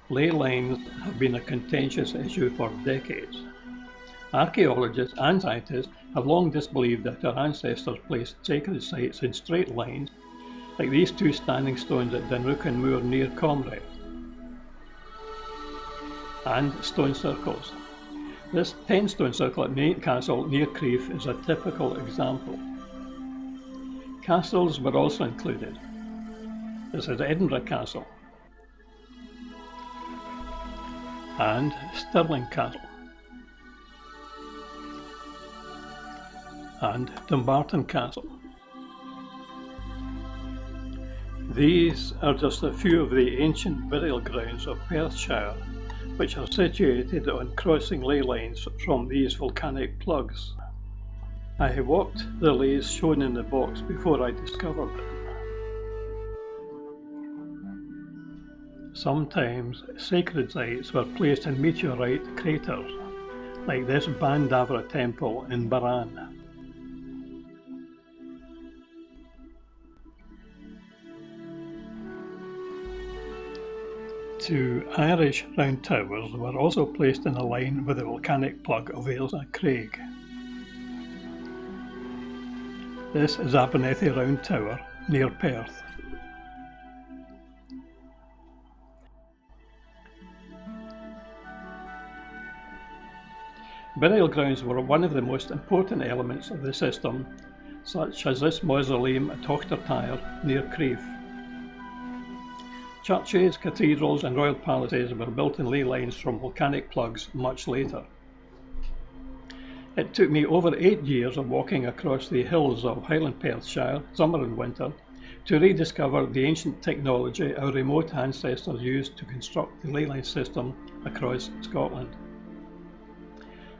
Ley lines have been a contentious issue for decades. Archaeologists and scientists have long disbelieved that our ancestors placed sacred sites in straight lines, like these two standing stones at Dunruchen Moor near Comrie, and stone circles. This 10-stone circle at Nairn Castle near Crieff is a typical example. Castles were also included. This is Edinburgh Castle and Stirling Castle and Dumbarton Castle. These are just a few of the ancient burial grounds of Perthshire, which are situated on crossing ley lines from these volcanic plugs. I have walked the leys shown in the box before I discovered them. Sometimes sacred sites were placed in meteorite craters, like this Bandavra temple in Baran. Two Irish round towers were also placed in a line with the volcanic plug of Ailsa Craig. This is Abernethy Round Tower near Perth. Burial grounds were one of the most important elements of the system, such as this mausoleum at Auchtertyre near Crieff. Churches, cathedrals and royal palaces were built in ley lines from volcanic plugs much later. It took me over 8 years of walking across the hills of Highland Perthshire, summer and winter, to rediscover the ancient technology our remote ancestors used to construct the ley line system across Scotland.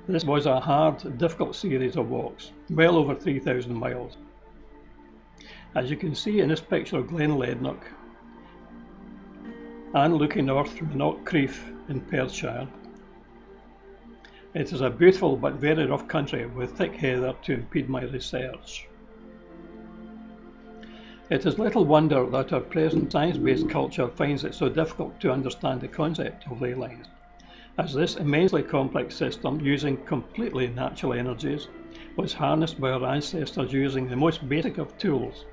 This was a hard, difficult series of walks, well over 3,000 miles. As you can see in this picture of Glen Lednock, and looking north from Knockcreef in Perthshire, it is a beautiful but very rough country with thick heather to impede my research. It is little wonder that our present science-based culture finds it so difficult to understand the concept of ley lines, as this immensely complex system using completely natural energies was harnessed by our ancestors using the most basic of tools,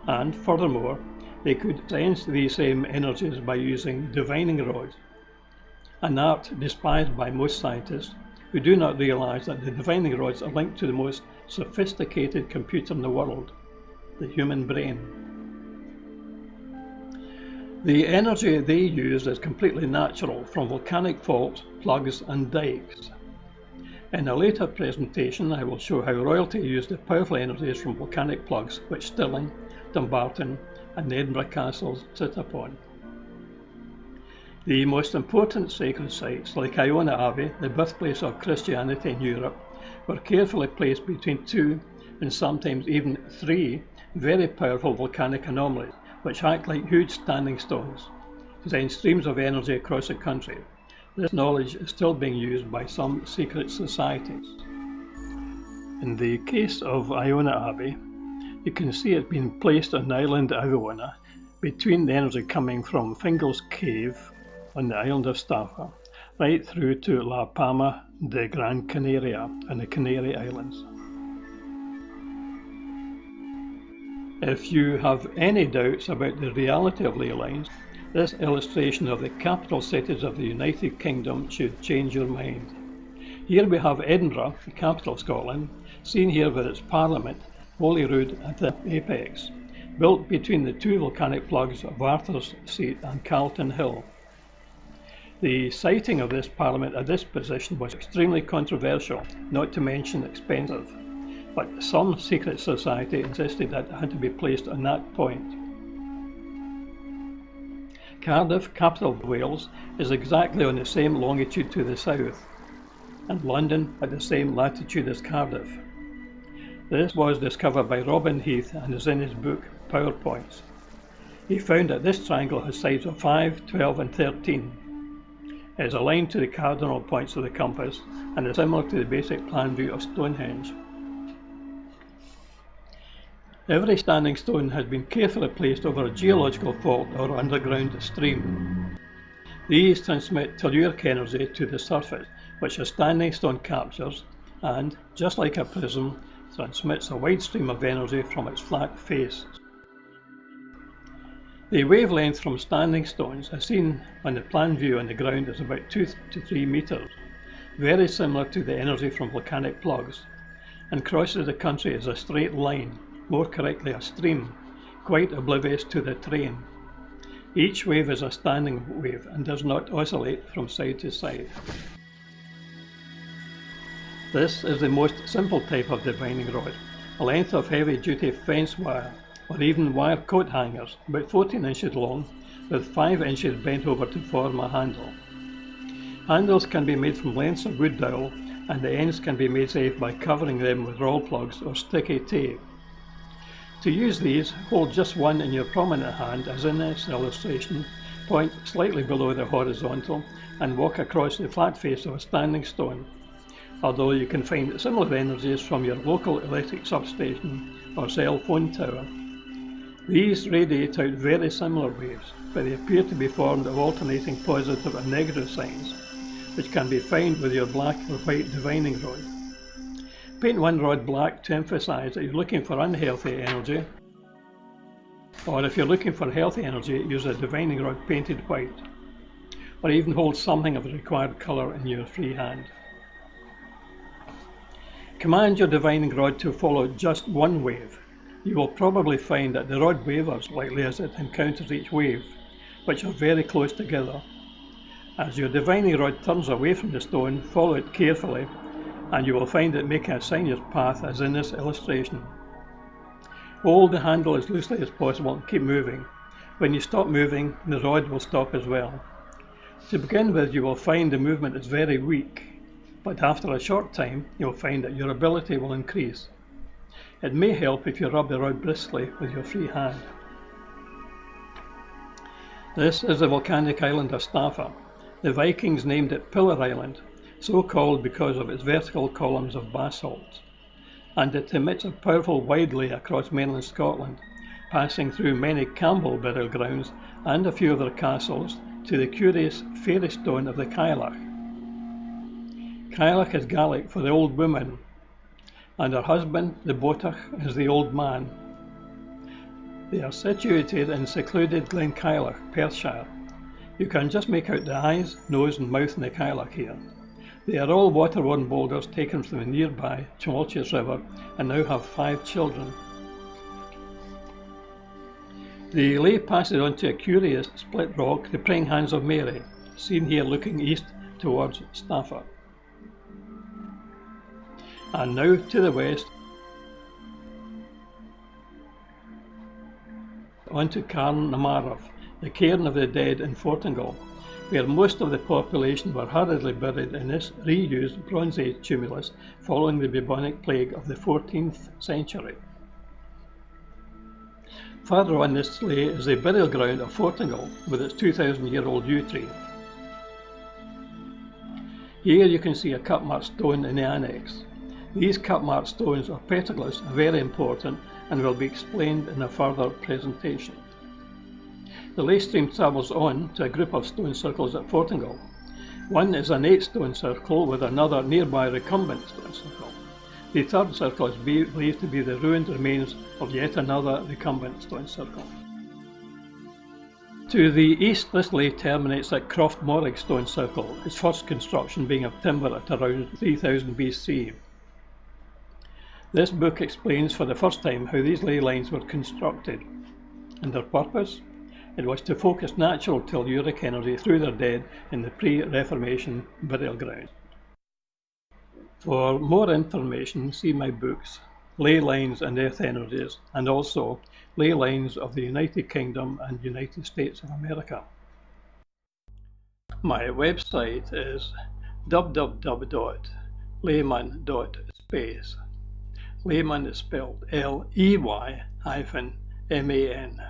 and furthermore, they could sense these same energies by using divining rods, an art despised by most scientists who do not realize that the divining rods are linked to the most sophisticated computer in the world, the human brain. The energy they used is completely natural from volcanic faults, plugs and dikes. In a later presentation I will show how royalty used the powerful energies from volcanic plugs which Stirling, Dumbarton and Edinburgh castles sit upon. The most important sacred sites, like Iona Abbey, the birthplace of Christianity in Europe, were carefully placed between 2 and sometimes even 3 very powerful volcanic anomalies, which act like huge standing stones, to send streams of energy across the country. This knowledge is still being used by some secret societies. In the case of Iona Abbey, you can see it being placed on the island Iona between the energy coming from Fingal's Cave on the island of Staffa, right through to La Palma de Gran Canaria and the Canary Islands. If you have any doubts about the reality of ley lines, this illustration of the capital cities of the United Kingdom should change your mind. Here we have Edinburgh, the capital of Scotland, seen here with its parliament, Holyrood at the apex, built between the 2 volcanic plugs of Arthur's Seat and Calton Hill. The siting of this parliament at this position was extremely controversial, not to mention expensive, but some secret society insisted that it had to be placed on that point. Cardiff, capital of Wales, is exactly on the same longitude to the south, and London at the same latitude as Cardiff. This was discovered by Robin Heath and is in his book PowerPoints. He found that this triangle has sides of 5, 12 and 13. It is aligned to the cardinal points of the compass and is similar to the basic plan view of Stonehenge. Every standing stone has been carefully placed over a geological fault or underground stream. These transmit telluric energy to the surface, which a standing stone captures and, just like a prism, transmits a wide stream of energy from its flat face. The wavelength from standing stones, as seen on the plan view on the ground, is about 2 to 3 meters, very similar to the energy from volcanic plugs, and crosses the country as a straight line, more correctly a stream, quite oblivious to the terrain. Each wave is a standing wave and does not oscillate from side to side. This is the most simple type of divining rod, a length of heavy-duty fence wire, or even wire coat hangers, about 14 inches long, with 5 inches bent over to form a handle. Handles can be made from lengths of wood dowel, and the ends can be made safe by covering them with roll plugs or sticky tape. To use these, hold just one in your prominent hand, as in this illustration, point slightly below the horizontal, and walk across the flat face of a standing stone, although you can find similar energies from your local electric substation or cell phone tower. These radiate out very similar waves, but they appear to be formed of alternating positive and negative signs, which can be found with your black or white divining rod. Paint one rod black to emphasize that you're looking for unhealthy energy, or if you're looking for healthy energy, use a divining rod painted white, or even hold something of the required color in your free hand. Command your divining rod to follow just one wave. You will probably find that the rod wavers slightly as it encounters each wave, which are very close together. As your divining rod turns away from the stone, follow it carefully, and you will find it making a sinuous path as in this illustration. Hold the handle as loosely as possible and keep moving. When you stop moving, the rod will stop as well. To begin with, you will find the movement is very weak, but after a short time, you will find that your ability will increase. It may help if you rub the rod briskly with your free hand. This is the volcanic island of Staffa. The Vikings named it Pillar Island, so called because of its vertical columns of basalt, and it emits a powerful widely across mainland Scotland, passing through many Campbell burial grounds and a few other castles to the curious fairy stone of the Cailleach. Cailleach is Gaelic for the old woman, and her husband, the Botach, is the old man. They are situated in secluded Glen Cailleach, Perthshire. You can just make out the eyes, nose and mouth in the Cailleach here. They are all water-worn boulders taken from the nearby tumultuous river and now have 5 children. The lay passes on to a curious split rock, the praying hands of Mary, seen here looking east towards Staffa. And now to the west, onto Cairn na Marv, the cairn of the dead in Fortingal, where most of the population were hurriedly buried in this reused Bronze Age tumulus following the bubonic plague of the 14th century. Further on this sleigh is the burial ground of Fortingal with its 2,000-year-old yew tree. Here you can see a cut-marked stone in the annex. These cut-marked stones or petroglyphs are very important and will be explained in a further presentation. The lay stream travels on to a group of stone circles at Fortingal. One is an 8-stone circle with another nearby recumbent stone circle. The third circle is believed to be the ruined remains of yet another recumbent stone circle. To the east, this lay terminates at Croftmorrig stone circle, its first construction being of timber at around 3000 BC. This book explains for the first time how these ley lines were constructed, and their purpose? It was to focus natural telluric energy through their dead in the pre-Reformation burial ground. For more information, see my books, Ley Lines and Earth Energies, and also Ley Lines of the United Kingdom and United States of America. My website is www.leyman.space. Leyman is spelled Ley-Man.